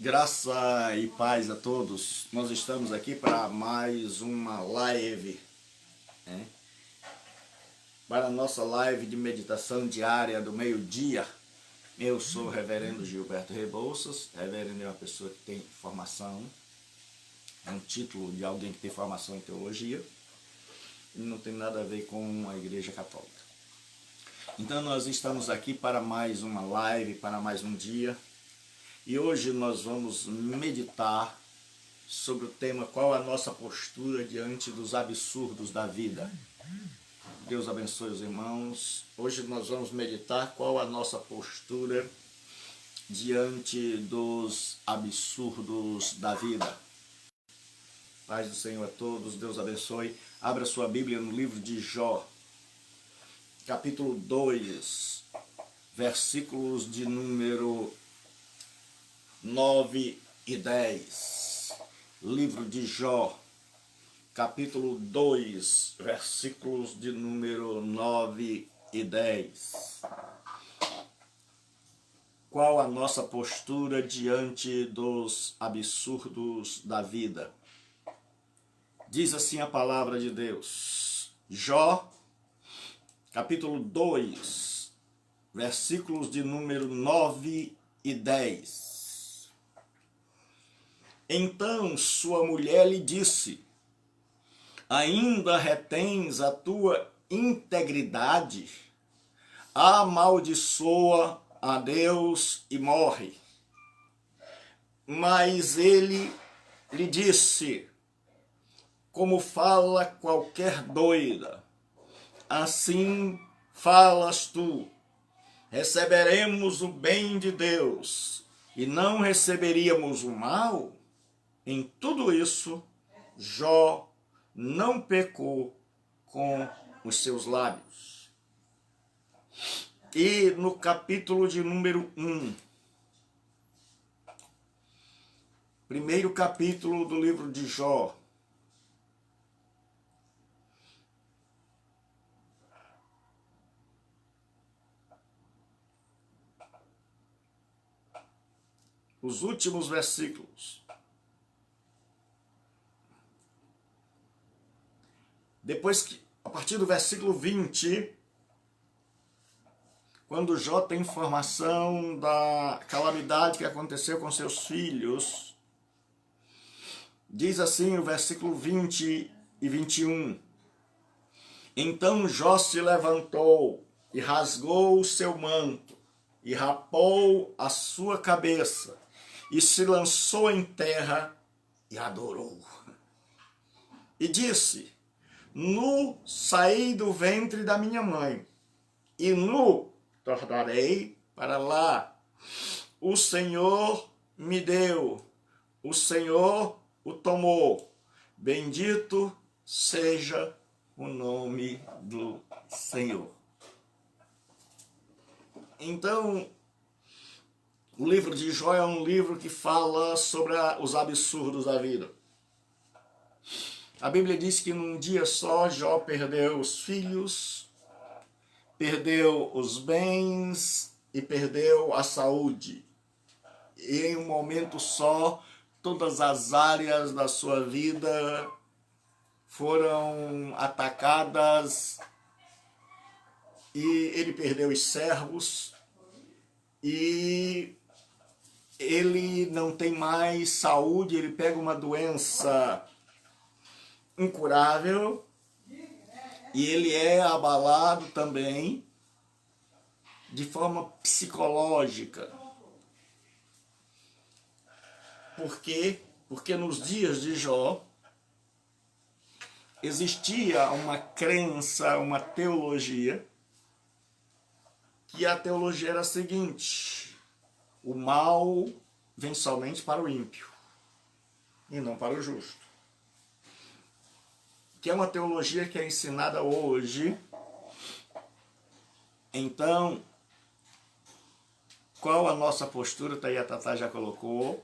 Graça e paz a todos. Nós estamos aqui para mais uma live, né? Para a nossa live de meditação diária do meio-dia. Eu sou o reverendo Gilberto Rebouças. Reverendo é uma pessoa que tem formação, é um título de alguém que tem formação em teologia, e não tem nada a ver com a Igreja Católica. Então nós estamos aqui para mais uma live, para mais um dia. E hoje nós vamos meditar sobre o tema qual a nossa postura diante dos absurdos da vida. Deus abençoe os irmãos. Hoje nós vamos meditar qual a nossa postura diante dos absurdos da vida. Paz do Senhor a todos, Deus abençoe. Abra sua Bíblia no livro de Jó, capítulo 2, versículos de número 9 e 10. Livro de Jó, capítulo 2, versículos de número 9 e 10. Qual a nossa postura diante dos absurdos da vida? Diz assim a palavra de Deus. Jó, capítulo 2, versículos de número 9 e 10. Então sua mulher lhe disse: ainda retens a tua integridade? Amaldiçoa a Deus e morre. Mas ele lhe disse: como fala qualquer doida, assim falas tu. Receberemos o bem de Deus e não receberíamos o mal? Em tudo isso, Jó não pecou com os seus lábios. E no capítulo de número 1, primeiro capítulo do livro de Jó, os últimos versículos. Depois que, a partir do versículo 20, quando Jó tem informação da calamidade que aconteceu com seus filhos, diz assim o versículo 20 e 21. Então Jó se levantou e rasgou o seu manto e rapou a sua cabeça e se lançou em terra e adorou. E disse: nu saí do ventre da minha mãe, e nu tornarei para lá. O Senhor me deu, o Senhor o tomou. Bendito seja o nome do Senhor. Então, o livro de Jó é um livro que fala sobre os absurdos da vida. A Bíblia diz que num dia só Jó perdeu os filhos, perdeu os bens e perdeu a saúde. E em um momento só, todas as áreas da sua vida foram atacadas e ele perdeu os servos e ele não tem mais saúde, ele pega uma doença incurável e ele é abalado também de forma psicológica. Por quê? Porque nos dias de Jó existia uma crença, uma teologia, que a teologia era a seguinte: o mal vem somente para o ímpio e não para o justo. Que é uma teologia que é ensinada hoje. Então, qual a nossa postura? Tá aí, a Tatá já colocou.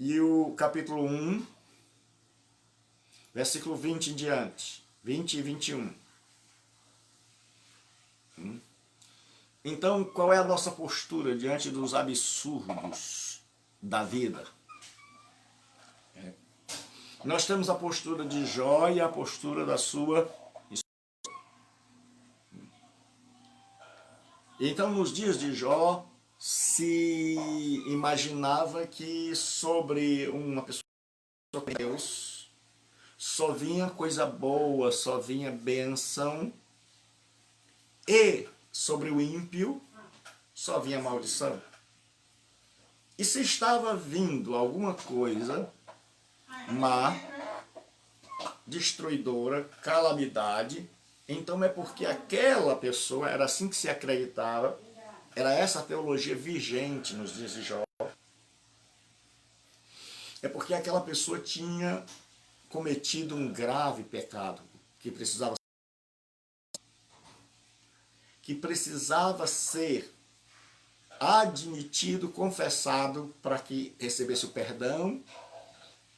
E o capítulo 1, versículo 20 em diante, 20 e 21. Então, qual é a nossa postura diante dos absurdos da vida? Nós temos a postura de Jó e a postura da sua esposa. Então, nos dias de Jó, se imaginava que sobre uma pessoa com Deus só vinha coisa boa, só vinha bênção, e sobre o ímpio só vinha maldição. E se estava vindo alguma coisa má, destruidora, calamidade, então é porque aquela pessoa, era assim que se acreditava, era essa a teologia vigente nos dias de Jó, é porque aquela pessoa tinha cometido um grave pecado que precisava ser admitido, confessado, para que recebesse o perdão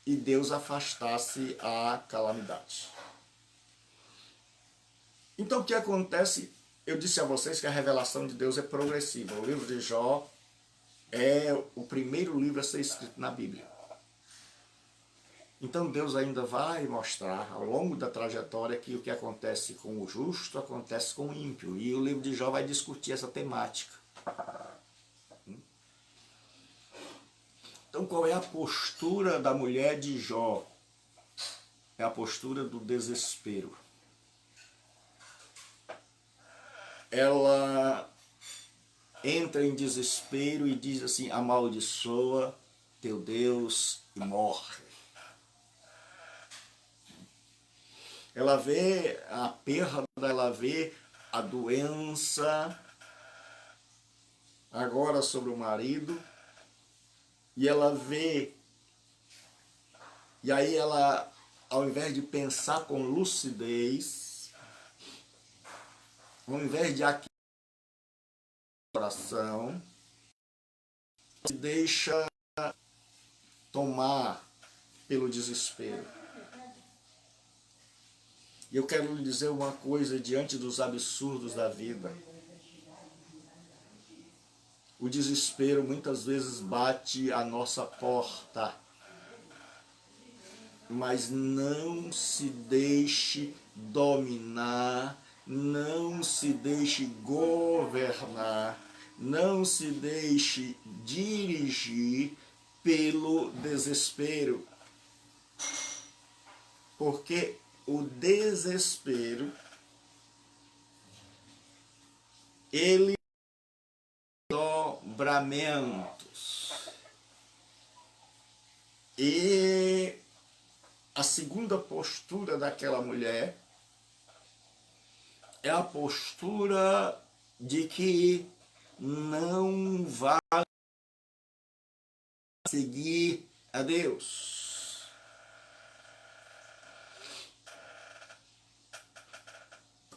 e Deus afastasse a calamidade. Então o que acontece? Eu disse a vocês que a revelação de Deus é progressiva. O livro de Jó é o primeiro livro a ser escrito na Bíblia. Então Deus ainda vai mostrar ao longo da trajetória que o que acontece com o justo acontece com o ímpio. E o livro de Jó vai discutir essa temática. Então qual é a postura da mulher de Jó? É a postura do desespero. Ela entra em desespero e diz assim: amaldiçoa teu Deus e morre. Ela vê a perda, ela vê a doença agora sobre o marido, e ela vê, e aí ela, ao invés de pensar com lucidez, ao invés de aqui coração, se deixa tomar pelo desespero. E eu quero lhe dizer uma coisa diante dos absurdos da vida. O desespero muitas vezes bate à nossa porta. Mas não se deixe dominar, não se deixe governar, não se deixe dirigir pelo desespero. Porque o desespero, ele dobramentos. E a segunda postura daquela mulher é a postura de que não vai seguir a Deus.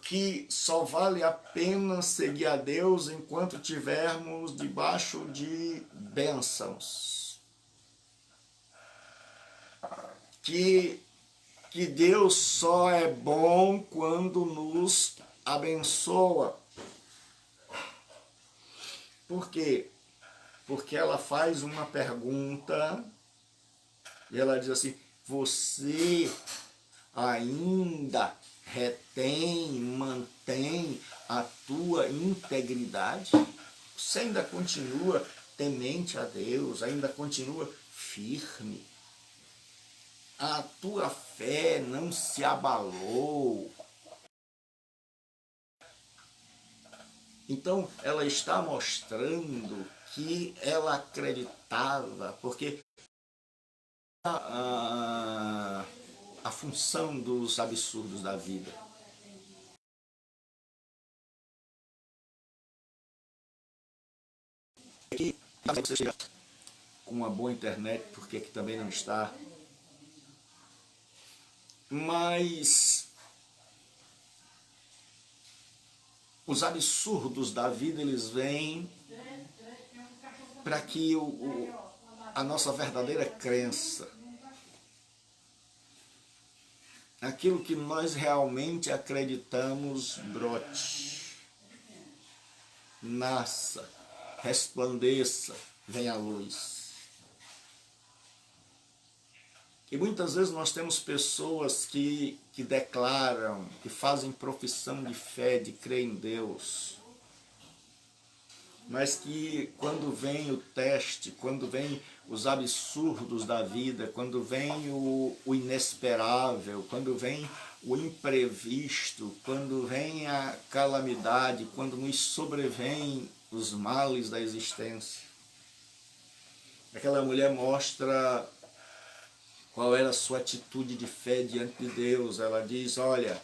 Que só vale a pena seguir a Deus enquanto tivermos debaixo de bênçãos. Que Deus só é bom quando nos abençoa. Por quê? Porque ela faz uma pergunta e ela diz assim: você ainda retém, mantém a tua integridade? Você ainda continua temente a Deus, ainda continua firme? A tua fé não se abalou? Então ela está mostrando que ela acreditava, porque a função dos absurdos da vida. Aqui você chega com uma boa internet, porque aqui também não está. Mas os absurdos da vida, eles vêm para que a nossa verdadeira crença, aquilo que nós realmente acreditamos, brote. nasça, resplandeça, venha a luz. E muitas vezes nós temos pessoas que declaram, que fazem profissão de fé, de crer em Deus, mas que quando vem o teste, quando vem os absurdos da vida, quando vem o inesperável, quando vem o imprevisto, quando vem a calamidade, quando nos sobrevêm os males da existência, aquela mulher mostra qual era a sua atitude de fé diante de Deus. Ela diz, olha,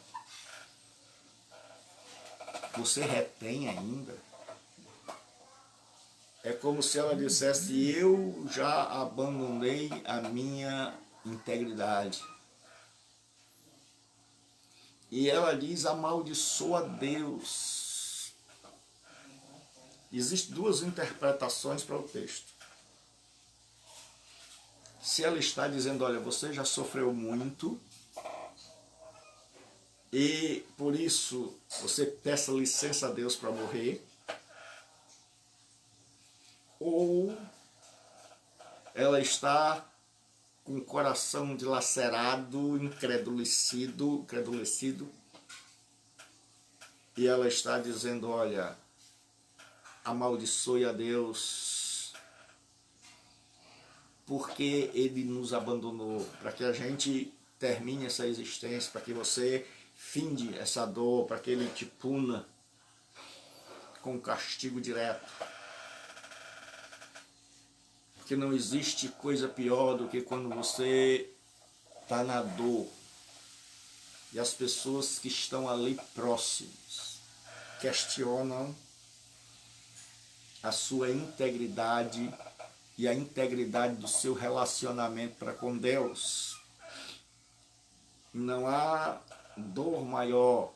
você retém ainda? É como se ela dissesse, eu já abandonei a minha integridade. E ela diz, amaldiçoa Deus. Existem duas interpretações para o texto. Se ela está dizendo, olha, você já sofreu muito, e por isso você peça licença a Deus para morrer, ou ela está com o coração dilacerado, incredulecido, e ela está dizendo, olha, amaldiçoe a Deus, porque Ele nos abandonou, para que a gente termine essa existência, para que você finde essa dor, para que Ele te puna com castigo direto. Porque não existe coisa pior do que quando você está na dor e as pessoas que estão ali próximas questionam a sua integridade e a integridade do seu relacionamento para com Deus. Não há dor maior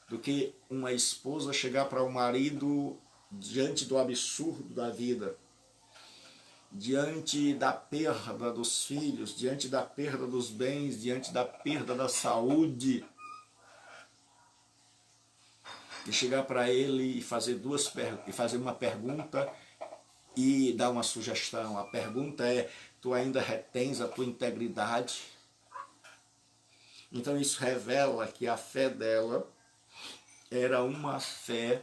do que uma esposa chegar para o marido diante do absurdo da vida, diante da perda dos filhos, diante da perda dos bens, diante da perda da saúde, e chegar para ele e fazer uma pergunta e dar uma sugestão. A pergunta é, tu ainda retens a tua integridade? Então isso revela que a fé dela era uma fé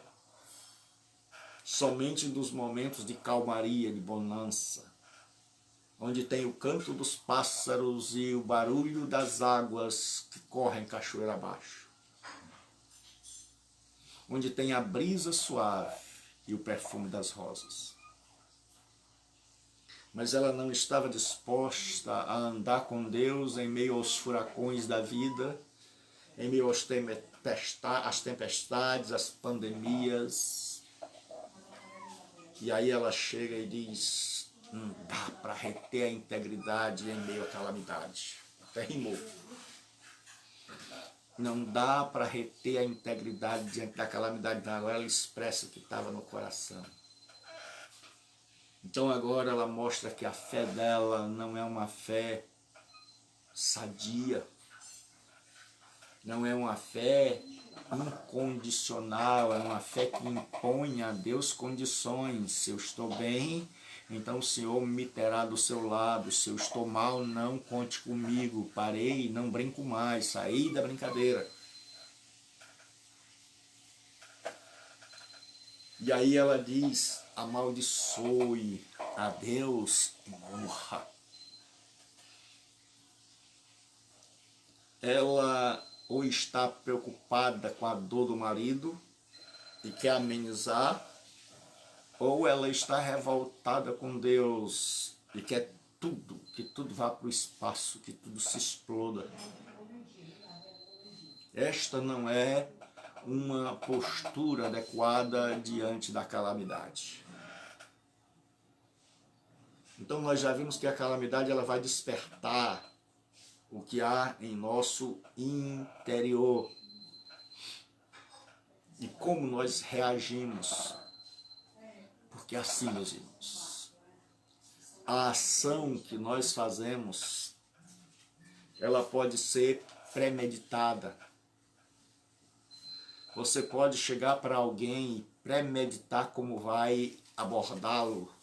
somente nos momentos de calmaria, de bonança, onde tem o canto dos pássaros e o barulho das águas que correm cachoeira abaixo, onde tem a brisa suave e o perfume das rosas. Mas ela não estava disposta a andar com Deus em meio aos furacões da vida, em meio às tempestades, às pandemias. E aí ela chega e diz, não dá para reter a integridade em meio à calamidade. Até rimou. Não dá para reter a integridade diante da calamidade. Agora ela expressa o que estava no coração. Então agora ela mostra que a fé dela não é uma fé sadia, não é uma fé incondicional, é uma fé que impõe a Deus condições. Se eu estou bem, então o Senhor me terá do seu lado. Se eu estou mal, não conte comigo. Parei, não brinco mais, saí da brincadeira. E aí ela diz, amaldiçoe a Deus e morra. Ela ou está preocupada com a dor do marido e quer amenizar, ou ela está revoltada com Deus e quer que tudo vá para o espaço, que tudo se exploda. Esta não é uma postura adequada diante da calamidade. Então nós já vimos que a calamidade ela vai despertar o que há em nosso interior. E como nós reagimos. Porque assim, meus irmãos, a ação que nós fazemos, ela pode ser premeditada. Você pode chegar para alguém e premeditar como vai abordá-lo.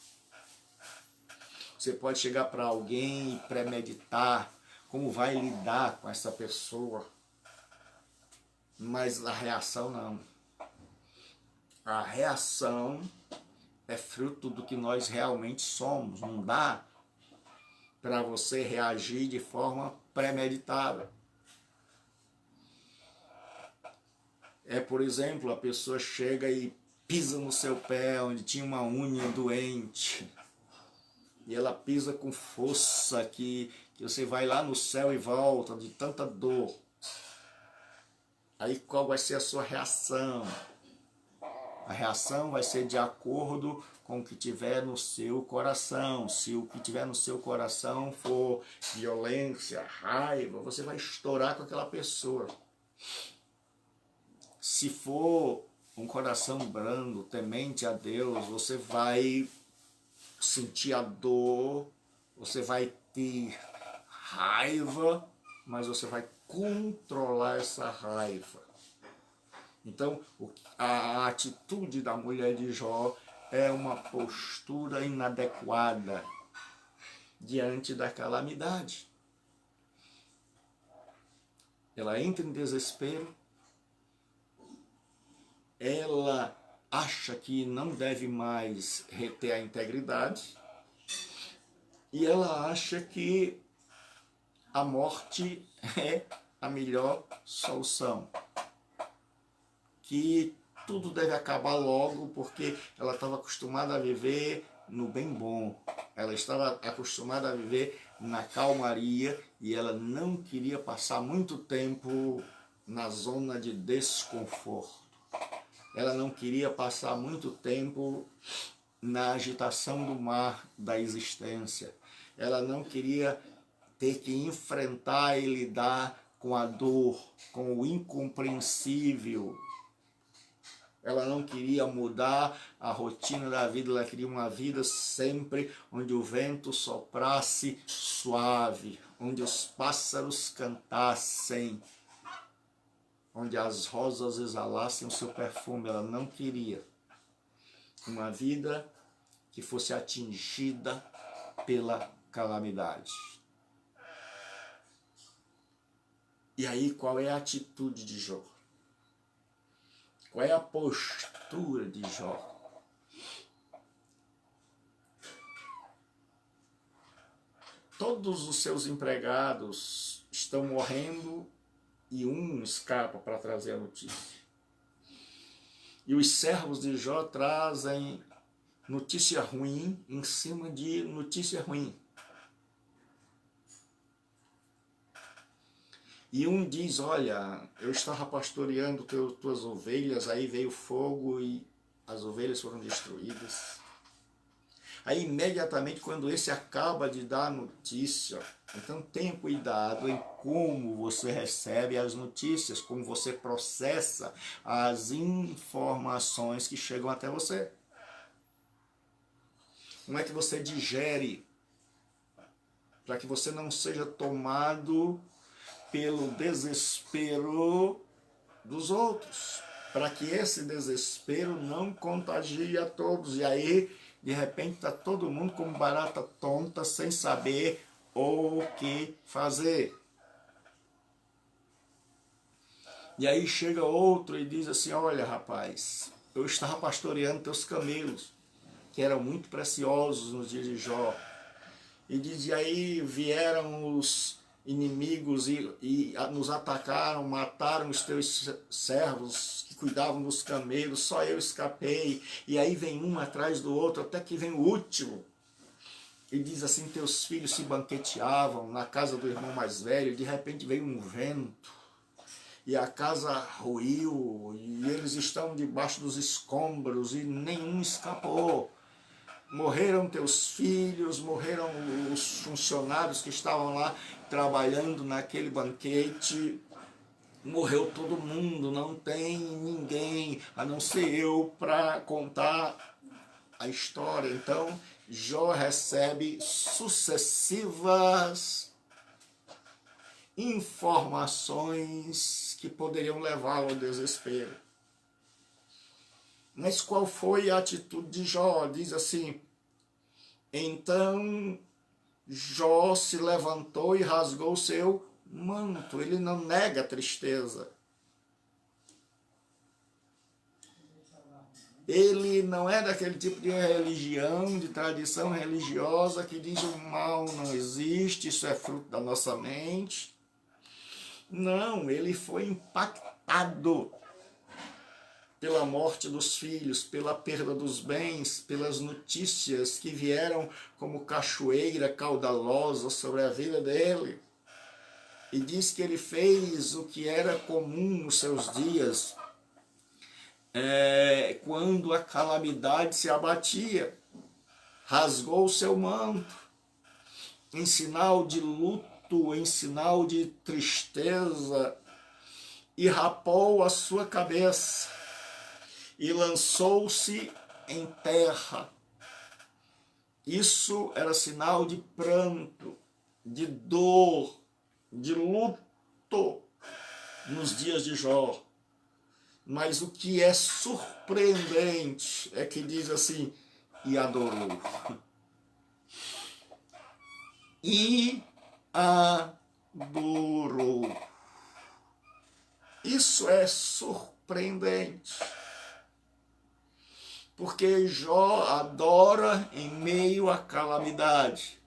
Você pode chegar para alguém e premeditar como vai lidar com essa pessoa. Mas a reação não. A reação é fruto do que nós realmente somos. Não dá para você reagir de forma premeditada. Por exemplo, a pessoa chega e pisa no seu pé onde tinha uma unha doente. E ela pisa com força que você vai lá no céu e volta de tanta dor. Aí qual vai ser a sua reação? A reação vai ser de acordo com o que tiver no seu coração. Se o que tiver no seu coração for violência, raiva, você vai estourar com aquela pessoa. Se for um coração brando, temente a Deus, você vai sentir a dor, você vai ter raiva, mas você vai controlar essa raiva. Então, a atitude da mulher de Jó é uma postura inadequada diante da calamidade. Ela entra em desespero, ela acha que não deve mais reter a integridade e ela acha que a morte é a melhor solução. Que tudo deve acabar logo porque ela estava acostumada a viver no bem bom. Ela estava acostumada a viver na calmaria e ela não queria passar muito tempo na zona de desconforto. Ela não queria passar muito tempo na agitação do mar da existência. Ela não queria ter que enfrentar e lidar com a dor, com o incompreensível. Ela não queria mudar a rotina da vida, ela queria uma vida sempre onde o vento soprasse suave, onde os pássaros cantassem, onde as rosas exalassem o seu perfume. Ela não queria uma vida que fosse atingida pela calamidade. E aí, qual é a atitude de Jó? Qual é a postura de Jó? Todos os seus empregados estão morrendo e um escapa para trazer a notícia. E os servos de Jó trazem notícia ruim em cima de notícia ruim. E um diz, olha, eu estava pastoreando tuas ovelhas, aí veio fogo e as ovelhas foram destruídas. Aí imediatamente quando esse acaba de dar a notícia, então tenha cuidado em como você recebe as notícias, como você processa as informações que chegam até você. Como é que você digere, para que você não seja tomado pelo desespero dos outros, para que esse desespero não contagie a todos, e aí de repente está todo mundo como barata tonta, sem saber o que fazer. E aí chega outro e diz assim, olha rapaz, eu estava pastoreando teus camelos, que eram muito preciosos nos dias de Jó, e diz, e aí vieram os inimigos e nos atacaram, mataram os teus servos que cuidavam dos camelos, só eu escapei, e aí vem um atrás do outro, até que vem o último, e diz assim, teus filhos se banqueteavam na casa do irmão mais velho, e de repente veio um vento, e a casa ruiu, e eles estão debaixo dos escombros, e nenhum escapou. Morreram teus filhos, morreram os funcionários que estavam lá trabalhando naquele banquete, morreu todo mundo, não tem ninguém a não ser eu para contar a história. Então Jó recebe sucessivas informações que poderiam levá-lo ao desespero. Mas qual foi a atitude de Jó? Diz assim: então Jó se levantou e rasgou o seu manto. Ele não nega a tristeza. Ele não é daquele tipo de religião, de tradição religiosa que diz o mal não existe, isso é fruto da nossa mente. Não, ele foi impactado pela morte dos filhos, pela perda dos bens, pelas notícias que vieram como cachoeira caudalosa sobre a vida dele. E diz que ele fez o que era comum nos seus dias, quando a calamidade se abatia. Rasgou o seu manto, em sinal de luto, em sinal de tristeza, e rapou a sua cabeça, e lançou-se em terra. Isso era sinal de pranto, de dor, de luto nos dias de Jó. Mas o que é surpreendente é que diz assim: e adorou. E adorou. Isso é surpreendente. Porque Jó adora em meio à calamidade.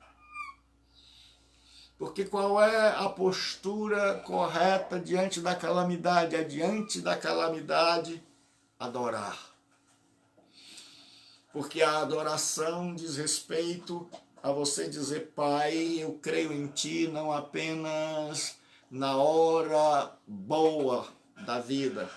Porque qual é a postura correta diante da calamidade? É diante da calamidade adorar. Porque a adoração diz respeito a você dizer: Pai, eu creio em Ti não apenas na hora boa da vida,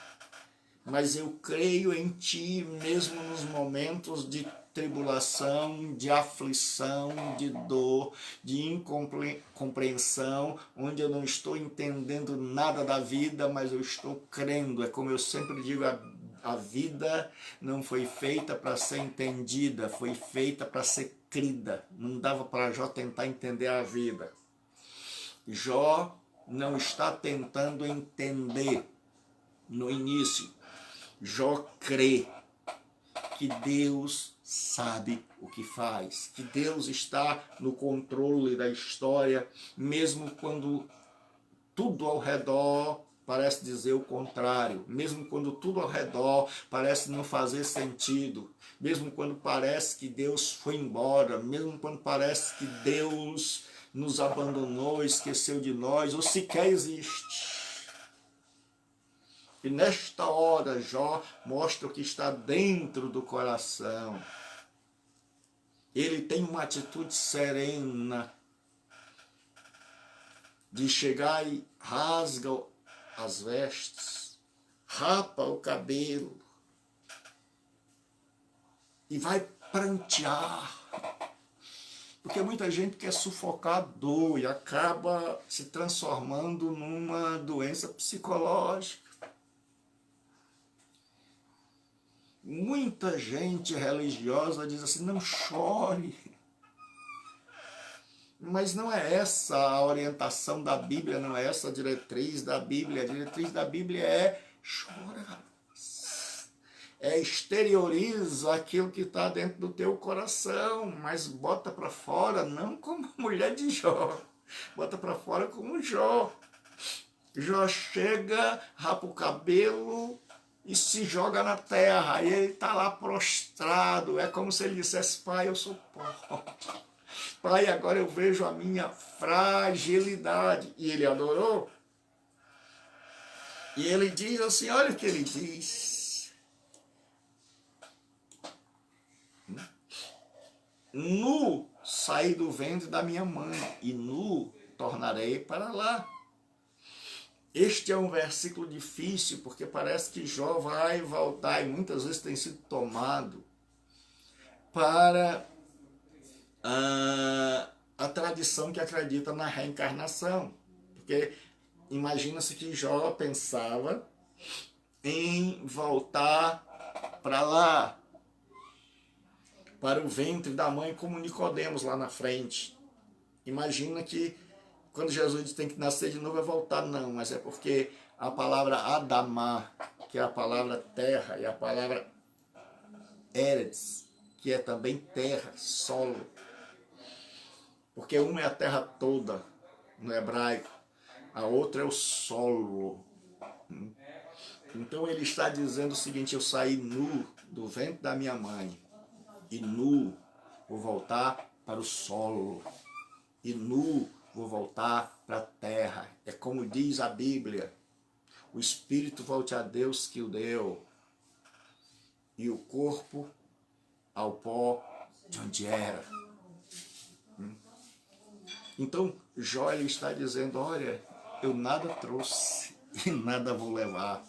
mas eu creio em Ti mesmo nos momentos de tribulação, de aflição, de dor, de incompreensão, onde eu não estou entendendo nada da vida, mas eu estou crendo. É como eu sempre digo, a vida não foi feita para ser entendida, foi feita para ser crida. Não dava para Jó tentar entender a vida. Jó não está tentando entender no início. Jó crê que Deus sabe o que faz, que Deus está no controle da história, mesmo quando tudo ao redor parece dizer o contrário, mesmo quando tudo ao redor parece não fazer sentido, mesmo quando parece que Deus foi embora, mesmo quando parece que Deus nos abandonou, esqueceu de nós, ou sequer existe. E nesta hora Jó mostra o que está dentro do coração. Ele tem uma atitude serena de chegar e rasga as vestes, rapa o cabelo e vai prantear. Porque muita gente quer sufocar a dor e acaba se transformando numa doença psicológica. Muita gente religiosa diz assim: não chore. Mas não é essa a orientação da Bíblia, não é essa a diretriz da Bíblia. A diretriz da Bíblia é: chora. Exterioriza aquilo que está dentro do teu coração, mas bota para fora, não como a mulher de Jó. Bota para fora como Jó. Jó chega, rapa o cabelo e se joga na terra, e ele está lá prostrado. É como se ele dissesse: Pai, eu sou pó. Pai, agora eu vejo a minha fragilidade. E ele adorou. E ele diz assim: olha o que ele diz: nu saí do ventre da minha mãe, e nu tornarei para lá. Este é um versículo difícil, porque parece que Jó vai voltar, e muitas vezes tem sido tomado para a tradição que acredita na reencarnação. Porque imagina-se que Jó pensava em voltar para lá, para o ventre da mãe, como Nicodemos lá na frente. Imagina que quando Jesus diz que tem que nascer de novo é voltar, não, mas é porque a palavra Adamá, que é a palavra terra, e a palavra Eretz, que é também terra, solo. Porque uma é a terra toda, no hebraico, a outra é o solo. Então ele está dizendo o seguinte: eu saí nu do ventre da minha mãe, e nu vou voltar para o solo, e nu vou voltar para a terra. É como diz a Bíblia: o espírito volte a Deus que o deu, e o corpo ao pó de onde era. Então Jó está dizendo: olha, eu nada trouxe e nada vou levar.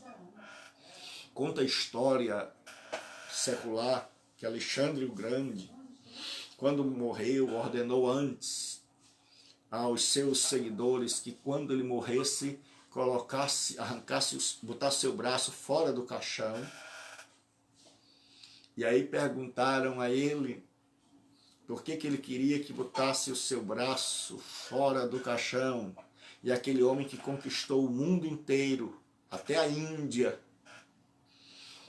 Conta a história secular que Alexandre o Grande, quando morreu, ordenou antes aos seus seguidores que quando ele morresse, botasse seu braço fora do caixão. E aí perguntaram a ele por que ele queria que botasse o seu braço fora do caixão. E aquele homem que conquistou o mundo inteiro, até a Índia,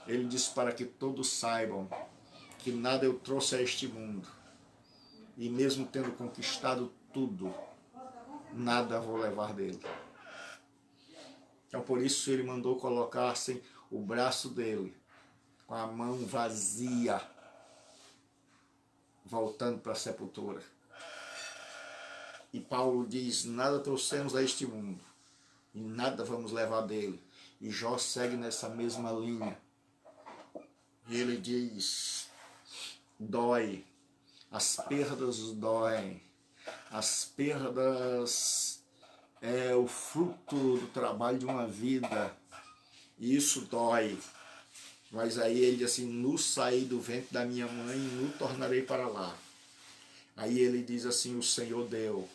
ele disse: para que todos saibam que nada eu trouxe a este mundo, e mesmo tendo conquistado tudo, nada vou levar dele. Então por isso ele mandou colocassem o braço dele, com a mão vazia, voltando para a sepultura. E Paulo diz: nada trouxemos a este mundo, e nada vamos levar dele. E Jó segue nessa mesma linha. E ele diz: dói, as perdas doem, as perdas é o fruto do trabalho de uma vida, e isso dói. Mas aí ele diz assim: nu saí do ventre da minha mãe, nu tornarei para lá. Aí ele diz assim: o Senhor deu,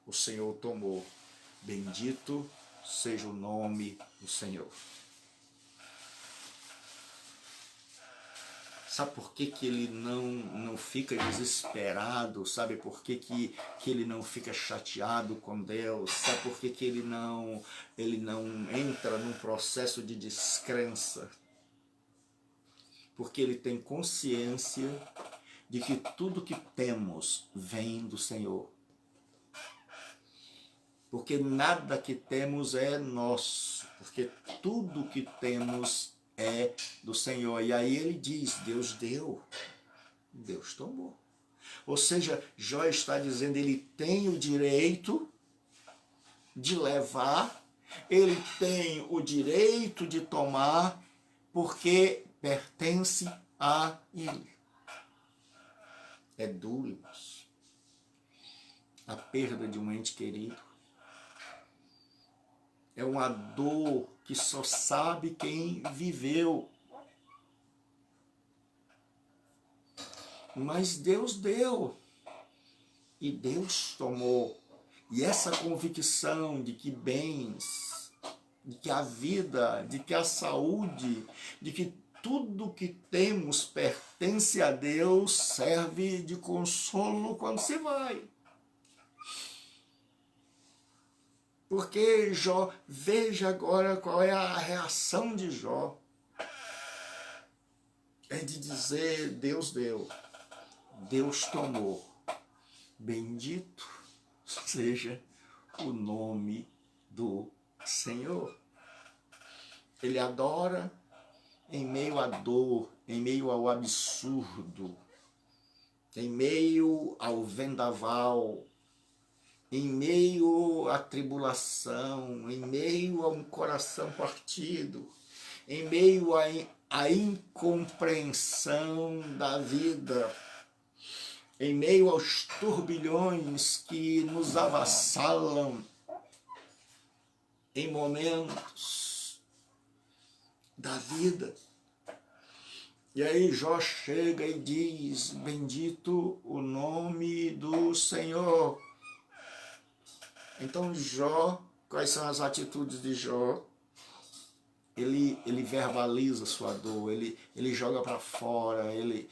o Senhor tomou, bendito seja o nome do Senhor. Sabe por que ele não fica desesperado? Sabe por que ele não fica chateado com Deus? Sabe por que ele não entra num processo de descrença? Porque ele tem consciência de que tudo que temos vem do Senhor. Porque nada que temos é nosso, porque tudo que temos é do Senhor. E aí ele diz: Deus deu, Deus tomou. Ou seja, Jó está dizendo: ele tem o direito de levar, ele tem o direito de tomar, porque pertence a ele. É duro, irmãos, a perda de um ente querido. É uma dor que só sabe quem viveu. Mas Deus deu e Deus tomou. E essa convicção de que bens, de que a vida, de que a saúde, de que tudo que temos pertence a Deus, serve de consolo quando se vai. Porque Jó, veja agora qual é a reação de Jó. É de dizer: Deus deu, Deus tomou, bendito seja o nome do Senhor. Ele adora em meio à dor, em meio ao absurdo, em meio ao vendaval, em meio à tribulação, em meio a um coração partido, em meio à incompreensão da vida, em meio aos turbilhões que nos avassalam em momentos da vida. E aí Jó chega e diz: bendito o nome do Senhor. Então Jó, quais são as atitudes de Jó? Ele verbaliza sua dor, ele joga para fora, ele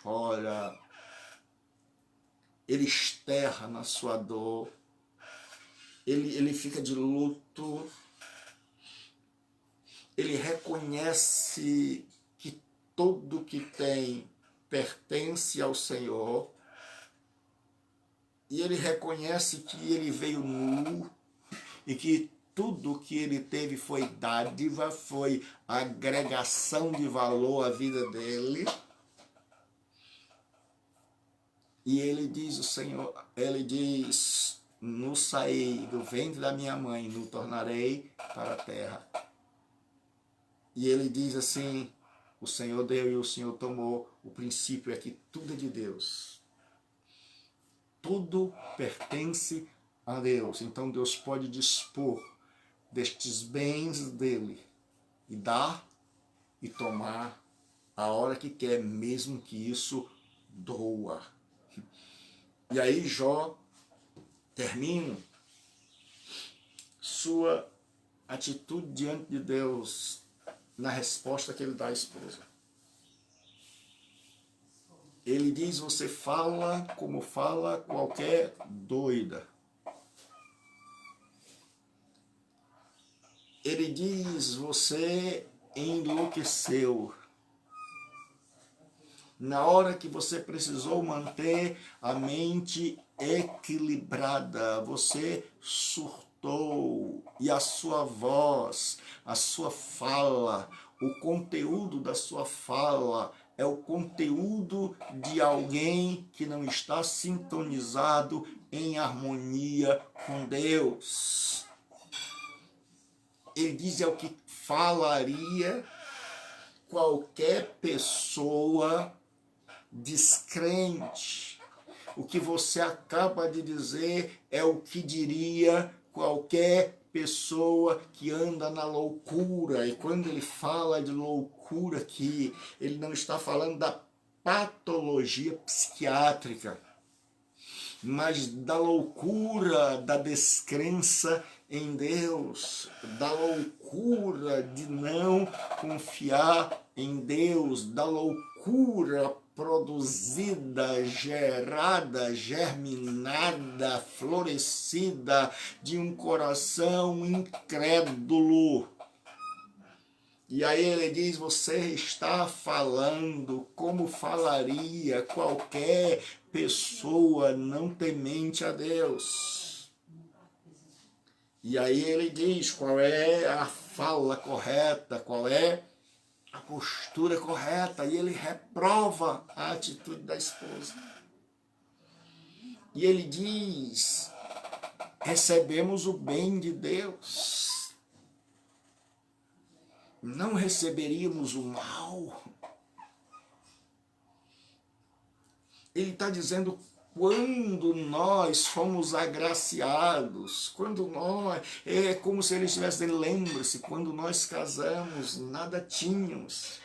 chora, ele esterra na sua dor, ele fica de luto, ele reconhece que tudo que tem pertence ao Senhor, e ele reconhece que ele veio nu e que tudo que ele teve foi dádiva, foi agregação de valor à vida dele. E ele diz, o Senhor, ele diz, no saí do ventre da minha mãe, no tornarei para a terra. E ele diz assim, o Senhor deu e o Senhor tomou, o princípio é que tudo é de Deus. Tudo pertence a Deus. Então Deus pode dispor destes bens dele e dar e tomar a hora que quer, mesmo que isso doa. E aí Jó termina sua atitude diante de Deus na resposta que ele dá à esposa. Ele diz, você fala como fala qualquer doida. Ele diz, você enlouqueceu. Na hora que você precisou manter a mente equilibrada, você surtou. E a sua voz, a sua fala, o conteúdo da sua fala é o conteúdo de alguém que não está sintonizado em harmonia com Deus. Ele diz, é o que falaria qualquer pessoa descrente. O que você acaba de dizer é o que diria qualquer pessoa que anda na loucura. E quando ele fala de loucura aqui, ele não está falando da patologia psiquiátrica, mas da loucura, da descrença em Deus, da loucura de não confiar em Deus, da loucura produzida, gerada, germinada, florescida de um coração incrédulo. E aí ele diz, você está falando como falaria qualquer pessoa não temente a Deus. E aí ele diz qual é a fala correta, qual é a postura correta, e ele reprova a atitude da esposa. E ele diz, recebemos o bem de Deus, não receberíamos o mal. Ele está dizendo, quando nós fomos agraciados, quando nós, é como se ele estivesse dizendo, lembre-se, quando nós casamos, nada tínhamos,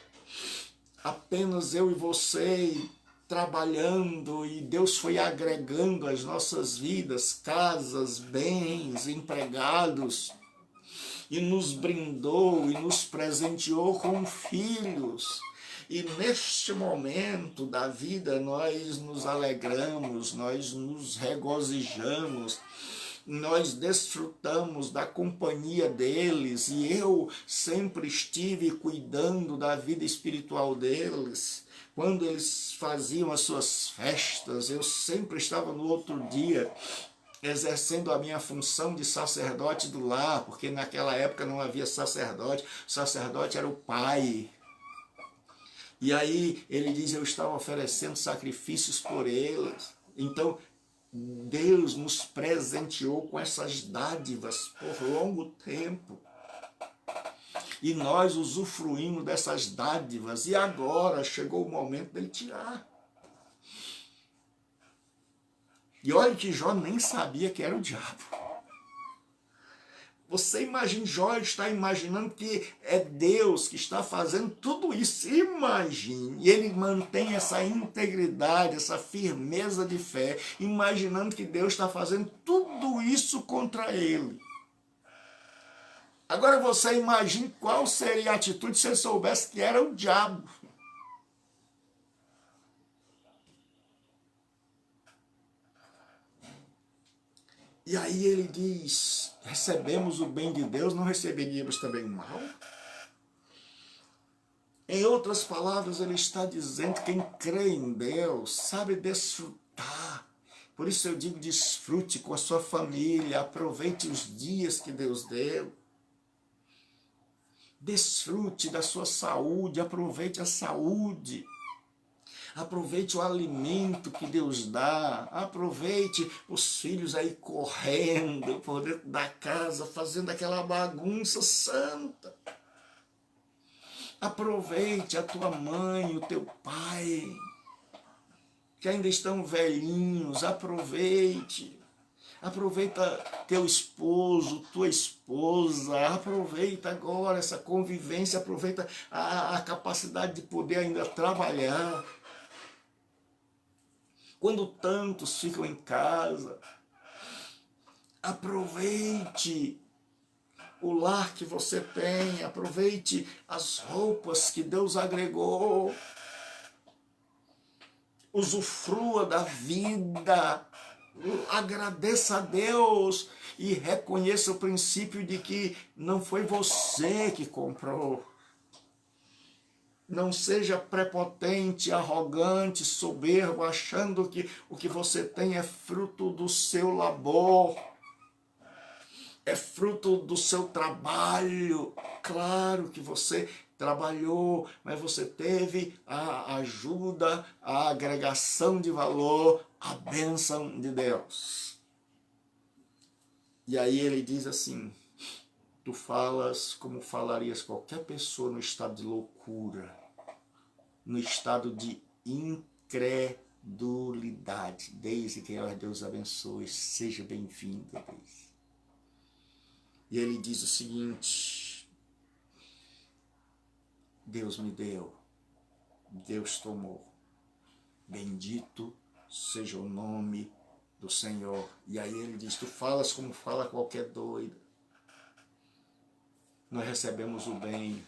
apenas eu e você trabalhando, e Deus foi agregando às nossas vidas, casas, bens, empregados, e nos brindou e nos presenteou com filhos. E neste momento da vida nós nos alegramos, nós nos regozijamos, nós desfrutamos da companhia deles, e eu sempre estive cuidando da vida espiritual deles. Quando eles faziam as suas festas, eu sempre estava no outro dia exercendo a minha função de sacerdote do lar, porque naquela época não havia sacerdote, o sacerdote era o pai. E aí ele diz, eu estava oferecendo sacrifícios por eles. Então Deus nos presenteou com essas dádivas por longo tempo. E nós usufruímos dessas dádivas, e agora chegou o momento dele tirar. E olha que Jó nem sabia que era o diabo. Você imagina, Jó está imaginando que é Deus que está fazendo tudo isso. Imagine. E ele mantém essa integridade, essa firmeza de fé, imaginando que Deus está fazendo tudo isso contra ele. Agora você imagine qual seria a atitude se ele soubesse que era o diabo. E aí ele diz, recebemos o bem de Deus, não receberíamos também o mal? Em outras palavras, ele está dizendo que quem crê em Deus sabe desfrutar. Por isso eu digo, desfrute com a sua família, aproveite os dias que Deus deu. Desfrute da sua saúde, aproveite a saúde. Aproveite o alimento que Deus dá. Aproveite os filhos aí correndo por dentro da casa, fazendo aquela bagunça santa. Aproveite a tua mãe, o teu pai, que ainda estão velhinhos. Aproveite. Aproveita teu esposo, tua esposa, aproveita agora essa convivência, aproveita a capacidade de poder ainda trabalhar. Quando tantos ficam em casa, aproveite o lar que você tem, aproveite as roupas que Deus agregou, usufrua da vida, agradeça a Deus e reconheça o princípio de que não foi você que comprou. Não seja prepotente, arrogante, soberbo, achando que o que você tem é fruto do seu labor, é fruto do seu trabalho. Claro que você trabalhou, mas você teve a ajuda, a agregação de valor, a bênção de Deus. E aí ele diz assim, tu falas como falarias qualquer pessoa no estado de loucura, no estado de incredulidade. Deise, que Deus abençoe, seja bem-vinda, Deise. E ele diz o seguinte, Deus me deu, Deus tomou, bendito seja o nome do Senhor. E aí ele diz, tu falas como fala qualquer doido. Nós recebemos o bem.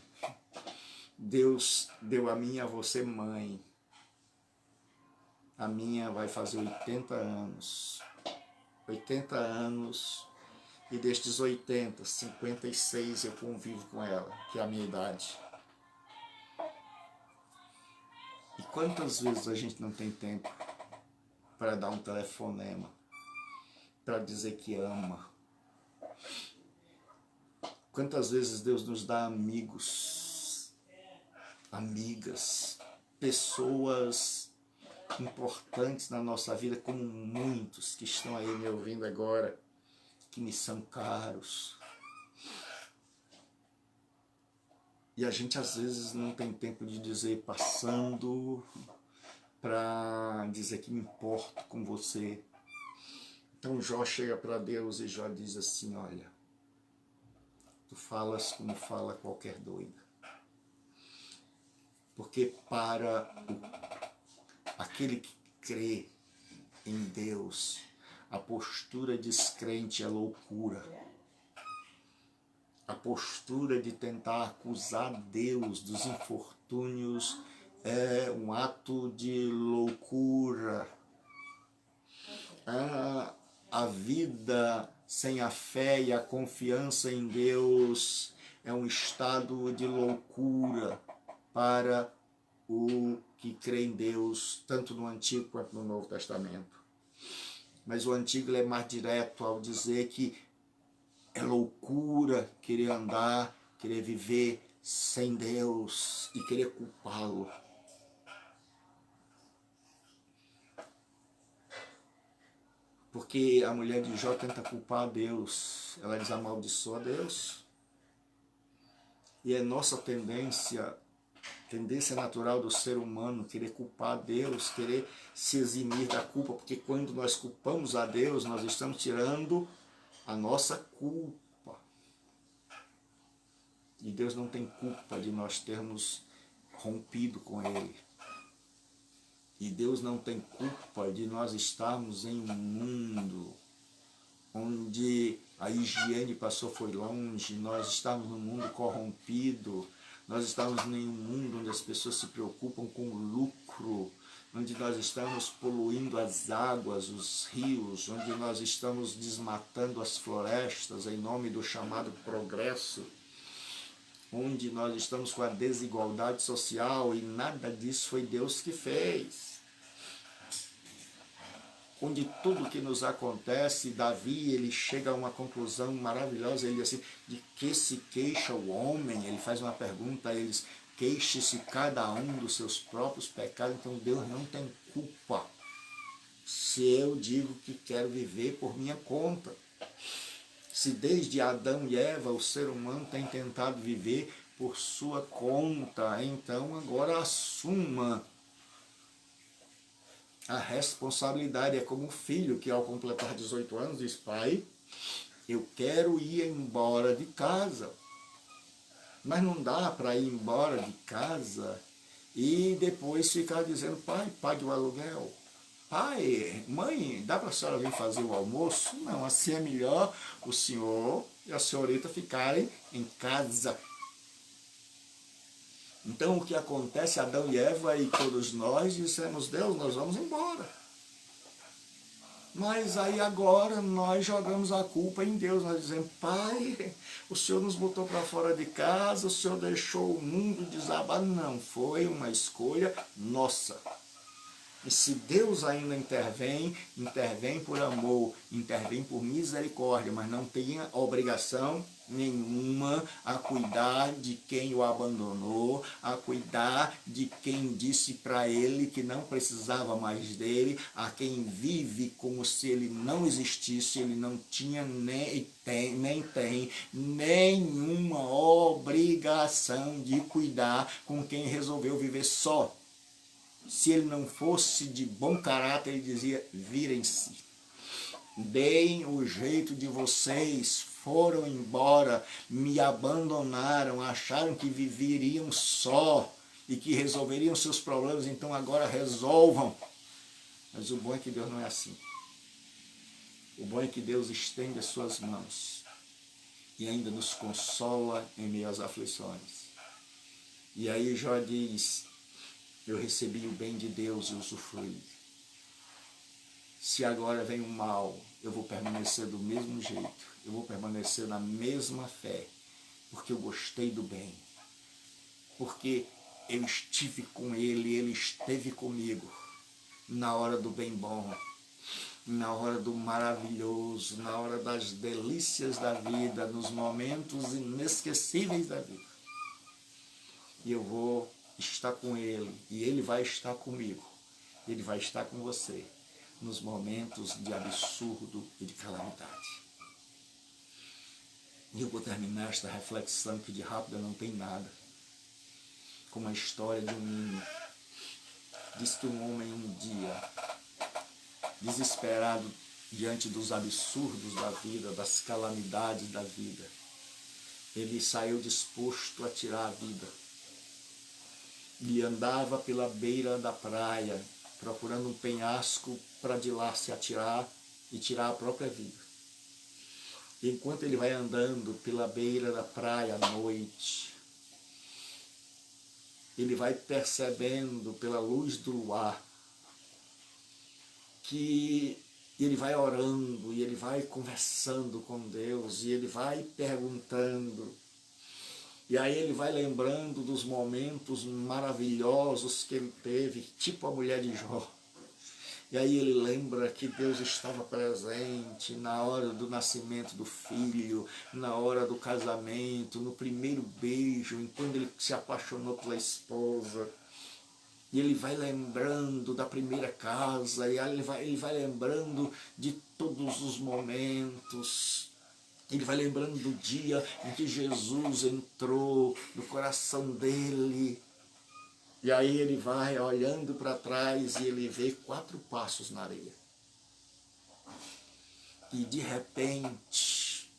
Deus deu a mim e a você mãe. A minha vai fazer 80 anos. 80 anos. E destes 80, 56 eu convivo com ela, que é a minha idade. E quantas vezes a gente não tem tempo para dar um telefonema, para dizer que ama? Quantas vezes Deus nos dá amigos, amigas, pessoas importantes na nossa vida, como muitos que estão aí me ouvindo agora, que me são caros. E a gente às vezes não tem tempo de dizer, passando para dizer que me importo com você. Então Jó chega para Deus e Jó diz assim, olha, tu falas como fala qualquer doida. Porque para aquele que crê em Deus, a postura descrente é loucura. A postura de tentar acusar Deus dos infortúnios é um ato de loucura. A vida sem a fé e a confiança em Deus é um estado de loucura para o que crê em Deus, tanto no Antigo quanto no Novo Testamento. Mas o Antigo é mais direto ao dizer que é loucura querer andar, querer viver sem Deus e querer culpá-lo. Porque a mulher de Jó tenta culpar a Deus, ela diz amaldiçoa a Deus. E é nossa tendência natural do ser humano, querer culpar a Deus, querer se eximir da culpa, porque quando nós culpamos a Deus, nós estamos tirando a nossa culpa. E Deus não tem culpa de nós termos rompido com Ele. E Deus não tem culpa de nós estarmos em um mundo onde a higiene foi longe, nós estamos num mundo corrompido, nós estamos em um mundo onde as pessoas se preocupam com o lucro, onde nós estamos poluindo as águas, os rios, onde nós estamos desmatando as florestas em nome do chamado progresso. onde nós estamos com a desigualdade social, e nada disso foi Deus que fez. Onde tudo que nos acontece, Davi, ele chega a uma conclusão maravilhosa, ele diz assim, de que se queixa o homem? Ele faz uma pergunta a eles, queixe-se cada um dos seus próprios pecados, então Deus não tem culpa se eu digo que quero viver por minha conta. Se desde Adão e Eva o ser humano tem tentado viver por sua conta, então agora assuma a responsabilidade. É como um filho que ao completar 18 anos diz, pai, eu quero ir embora de casa. Mas não dá para ir embora de casa e depois ficar dizendo, pai, pague o aluguel. Pai, mãe, dá para a senhora vir fazer o almoço? Não, assim é melhor o senhor e a senhorita ficarem em casa. Então o que acontece, Adão e Eva e todos nós dissemos, Deus, nós vamos embora. Mas aí agora nós jogamos a culpa em Deus, nós dizemos, pai, o Senhor nos botou para fora de casa, o Senhor deixou o mundo desabar. Não, foi uma escolha nossa. E se Deus ainda intervém, intervém por amor, intervém por misericórdia, mas não tem obrigação nenhuma a cuidar de quem o abandonou, a cuidar de quem disse para ele que não precisava mais dele, a quem vive como se ele não existisse, ele não tinha nem tem nenhuma obrigação de cuidar com quem resolveu viver só. Se ele não fosse de bom caráter, ele dizia, virem-se, deem o jeito de vocês, foram embora, me abandonaram, acharam que viveriam só e que resolveriam seus problemas, então agora resolvam. Mas o bom é que Deus não é assim. O bom é que Deus estende as suas mãos e ainda nos consola em meio às aflições. E aí Jó diz, eu recebi o bem de Deus e usufruí. Se agora vem o mal, eu vou permanecer do mesmo jeito. Eu vou permanecer na mesma fé. Porque eu gostei do bem. Porque eu estive com ele, ele esteve comigo. Na hora do bem bom. Na hora do maravilhoso. Na hora das delícias da vida. Nos momentos inesquecíveis da vida. E eu vou estar com ele, e ele vai estar comigo, ele vai estar com você, nos momentos de absurdo e de calamidade. E eu vou terminar esta reflexão, que de rápida não tem nada, com uma história de um menino. Diz que um homem um dia, desesperado diante dos absurdos da vida, das calamidades da vida, ele saiu disposto a tirar a vida. E andava pela beira da praia, procurando um penhasco para de lá se atirar e tirar a própria vida. E enquanto ele vai andando pela beira da praia à noite, ele vai percebendo pela luz do luar que ele vai orando, e ele vai conversando com Deus, e ele vai perguntando. E aí ele vai lembrando dos momentos maravilhosos que ele teve, tipo a mulher de Jó. E aí ele lembra que Deus estava presente na hora do nascimento do filho, na hora do casamento, no primeiro beijo, enquanto ele se apaixonou pela esposa. E ele vai lembrando da primeira casa, e aí ele vai lembrando de todos os momentos. Ele vai lembrando do dia em que Jesus entrou no coração dele. E aí ele vai olhando para trás e ele vê 4 passos na areia. E de repente,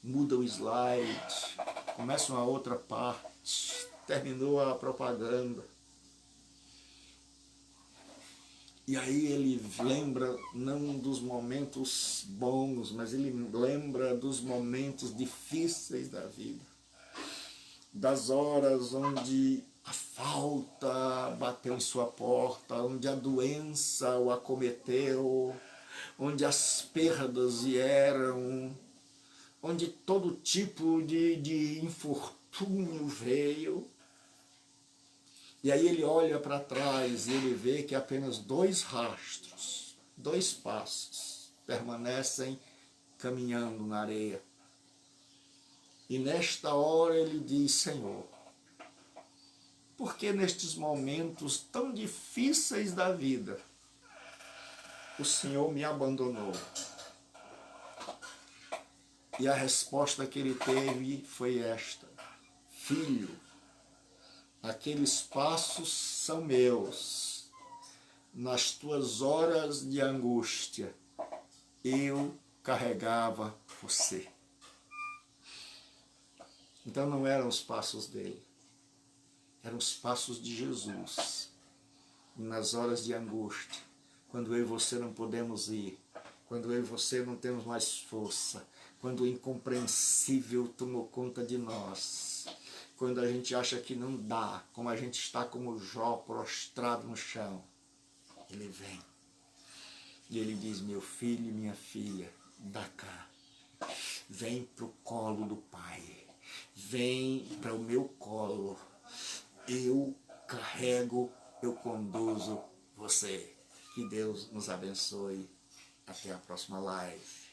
muda o slide, começa uma outra parte, terminou a propaganda. E aí ele lembra não dos momentos bons, mas ele lembra dos momentos difíceis da vida. Das horas onde a falta bateu em sua porta, onde a doença o acometeu, onde as perdas vieram, onde todo tipo de infortúnio túnel veio, e aí ele olha para trás e ele vê que apenas 2 rastros, 2 passos permanecem caminhando na areia. E nesta hora ele diz: Senhor, por que nestes momentos tão difíceis da vida o Senhor me abandonou? E a resposta que ele teve foi esta: Filho, aqueles passos são meus. Nas tuas horas de angústia, eu carregava você. Então não eram os passos dele, eram os passos de Jesus. E nas horas de angústia, quando eu e você não podemos ir, quando eu e você não temos mais força, quando o incompreensível tomou conta de nós, quando a gente acha que não dá, como a gente está como Jó, prostrado no chão, ele vem. E ele diz: meu filho e minha filha, dá cá. Vem para o colo do Pai. Vem para o meu colo. Eu carrego, eu conduzo você. Que Deus nos abençoe. Até a próxima live.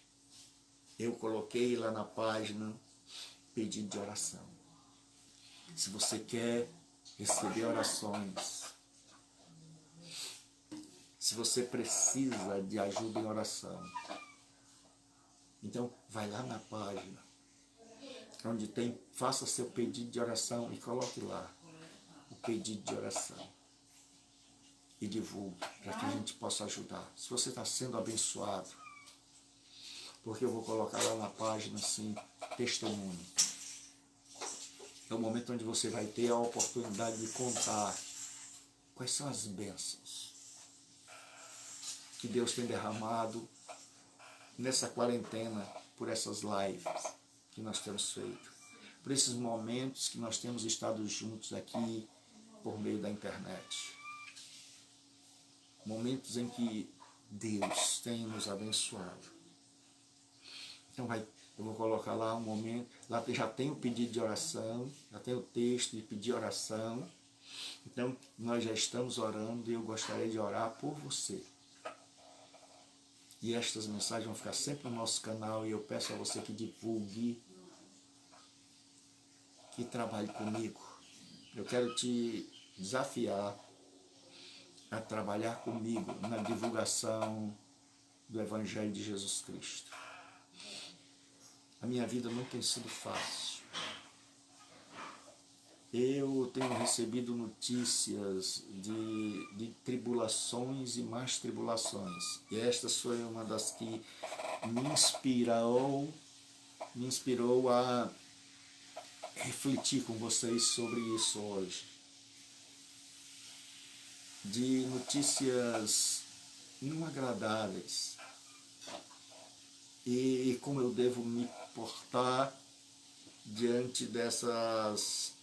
Eu coloquei lá na página pedido de oração. Se você quer receber orações, se você precisa de ajuda em oração, então vai lá na página, onde tem, faça seu pedido de oração e coloque lá o pedido de oração. E divulgue, para que a gente possa ajudar. Se você está sendo abençoado, porque eu vou colocar lá na página assim, testemunho. É o momento onde você vai ter a oportunidade de contar quais são as bênçãos que Deus tem derramado nessa quarentena, por essas lives que nós temos feito, por esses momentos que nós temos estado juntos aqui por meio da internet. Momentos em que Deus tem nos abençoado. Então eu vou colocar lá um momento, lá já tem o pedido de oração, já tem o texto de pedir oração. Então nós já estamos orando e eu gostaria de orar por você. E estas mensagens vão ficar sempre no nosso canal e eu peço a você que divulgue, que trabalhe comigo. Eu quero te desafiar a trabalhar comigo na divulgação do Evangelho de Jesus Cristo. A minha vida não tem sido fácil. Eu tenho recebido notícias de tribulações e mais tribulações. E esta foi uma das que me inspirou a refletir com vocês sobre isso hoje. De notícias não agradáveis. E como eu devo me portar diante dessas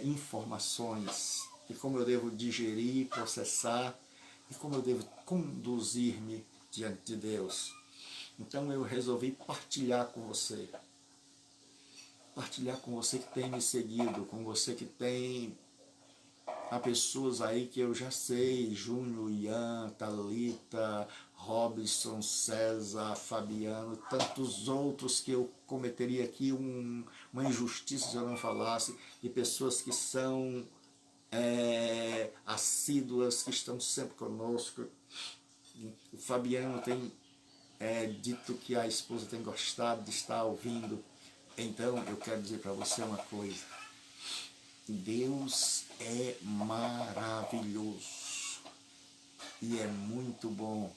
informações, e como eu devo digerir, processar, e como eu devo conduzir-me diante de Deus. Então eu resolvi partilhar com você que tem me seguido, com você que tem, há pessoas aí que eu já sei, Júnior, Ian, Thalita, Robson, César, Fabiano, tantos outros que eu cometeria aqui uma injustiça se eu não falasse, de pessoas que são assíduas, que estão sempre conosco. O Fabiano tem dito que a esposa tem gostado de estar ouvindo. Então eu quero dizer para você uma coisa: Deus é maravilhoso e é muito bom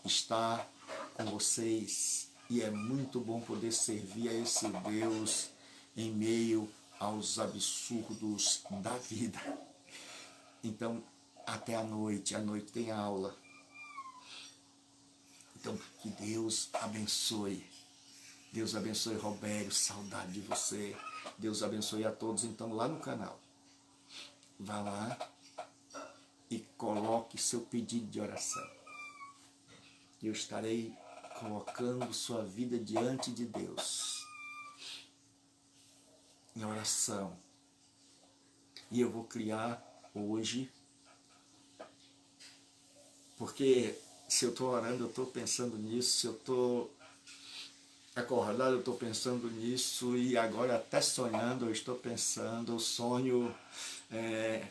estar com vocês, e é muito bom poder servir a esse Deus em meio aos absurdos da vida. Então, até a noite tem aula. Então, que Deus abençoe. Deus abençoe, Robério, saudade de você. Deus abençoe a todos. Então, lá no canal, vá lá e coloque seu pedido de oração. Eu estarei colocando sua vida diante de Deus. em oração. E eu vou criar hoje, porque se eu estou orando, eu estou pensando nisso, se eu estou acordado, eu estou pensando nisso, e agora até sonhando, eu estou pensando, eu sonho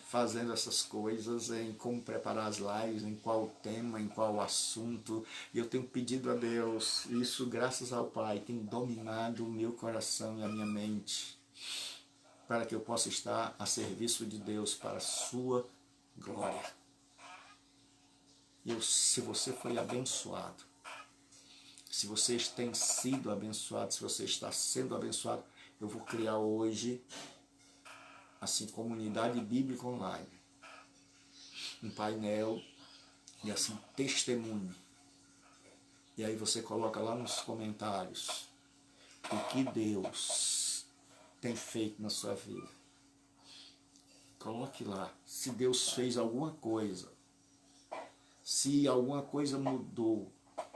fazendo essas coisas, em como preparar as lives, em qual tema, em qual assunto. E eu tenho pedido a Deus, isso graças ao Pai, tem dominado o meu coração e a minha mente, para que eu possa estar a serviço de Deus para a sua glória. Se você foi abençoado, se vocês têm sido abençoados, se você está sendo abençoado, eu vou criar hoje, assim, comunidade bíblica online, um painel e assim, testemunho. E aí você coloca lá nos comentários o que Deus tem feito na sua vida. Coloque lá, se Deus fez alguma coisa, se alguma coisa mudou,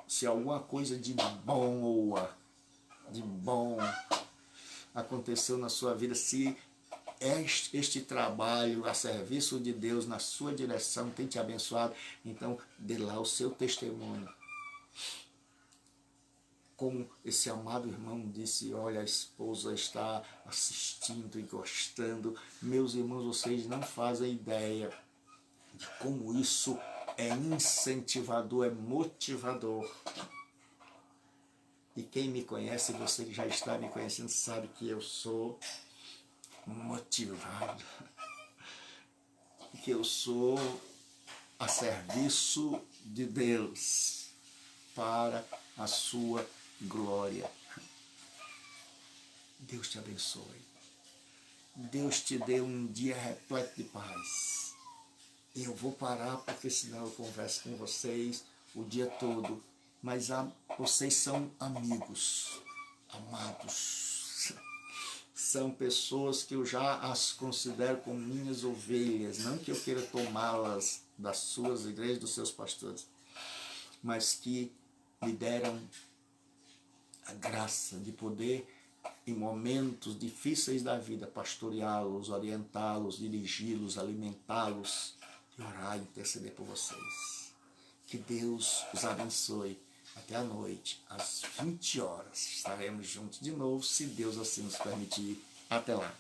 se alguma coisa de bom aconteceu na sua vida, se este trabalho a serviço de Deus na sua direção tem te abençoado, então dê lá o seu testemunho. Como esse amado irmão disse, olha, a esposa está assistindo e gostando. Meus irmãos, vocês não fazem ideia de como isso é incentivador, é motivador. E quem me conhece, você que já está me conhecendo, sabe que eu sou motivado, que eu sou a serviço de Deus para a sua glória. Deus te abençoe. Deus te dê um dia repleto de paz. Eu vou parar porque senão eu converso com vocês o dia todo. Mas vocês são amigos, amados. São pessoas que eu já as considero como minhas ovelhas. Não que eu queira tomá-las das suas igrejas, dos seus pastores, mas que me deram a graça de poder, em momentos difíceis da vida, pastoreá-los, orientá-los, dirigi-los, alimentá-los e orar e interceder por vocês. Que Deus os abençoe. Até a noite, às 20 horas. Estaremos juntos de novo, se Deus assim nos permitir. Até lá.